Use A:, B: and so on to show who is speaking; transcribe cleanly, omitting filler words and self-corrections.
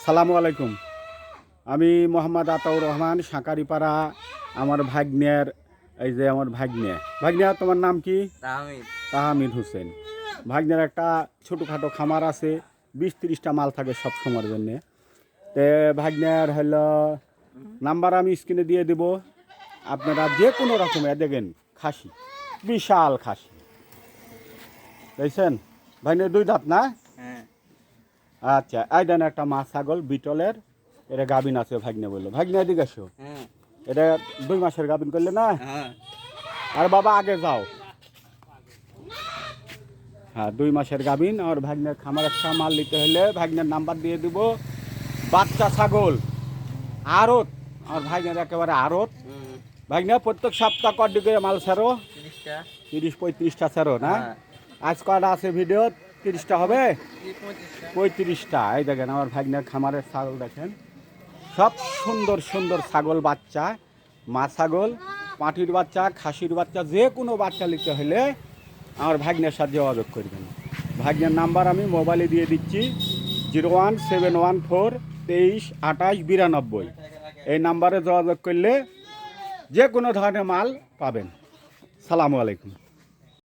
A: সালামু আলাইকুম। আমি মোহাম্মদ আতাউর রহমান, সাঁকারিপাড়া। আমার ভাগ্নের, এই যে আমার ভাগ্নে, তোমার নাম কি? তাহমিদ হোসেন। ভাগ্নের একটা ছোটোখাটো খামার আছে, 20-30টা মাল থাকে সব সময়ের জন্যে। তো ভাগ্নের হলো নাম্বার আমি স্ক্রিনে দিয়ে দেব। আপনারা যে কোনো রকমের দেখেন, খাসি, বিশাল খাসি, বুঝছেন? ভাগ্নের 2 দাঁত না? আচ্ছা, এই দেন একটা মা ছাগল বিটলের, এটা গাভিন আছে। ভাগ্নে বললো, ভাগ্নে এদিকে আসো, এটা 2 মাসের গাভিন করলে না? আর বাবা আগে যাও। হ্যাঁ, 2 মাসের গাভিন। আর ভাগ্নের খামার একটা মাল নিতে হলে ভাগ্নের নাম্বার দিয়ে দিব। বাচ্চা ছাগল আড়ত, আর ভাগ্নের একেবারে আড়ত। ভাগ্নে প্রত্যেক সপ্তাহ কটি করে মাল ছাড়ো? 30-35টা ছাড়ো না? আজ কটা আছে ভিডিও? 30টা হবে, 35টা। এই দেখেন আমার ভাগ্নের খামারের ছাগল, দেখেন সব সুন্দর সুন্দর ছাগল বাচ্চা, মা ছাগল, পাঁঠির বাচ্চা, খাসির বাচ্চা, যে কোনো বাচ্চা নিতে হলে আমার ভাগ্নের সাথে যোগাযোগ করবেন। ভাগ্নের নাম্বার আমি মোবাইলে দিয়ে দিচ্ছি, 01714232892। এই নাম্বারে যোগাযোগ করলে যে কোনো ধরনের মাল পাবেন। সালামু আলাইকুম।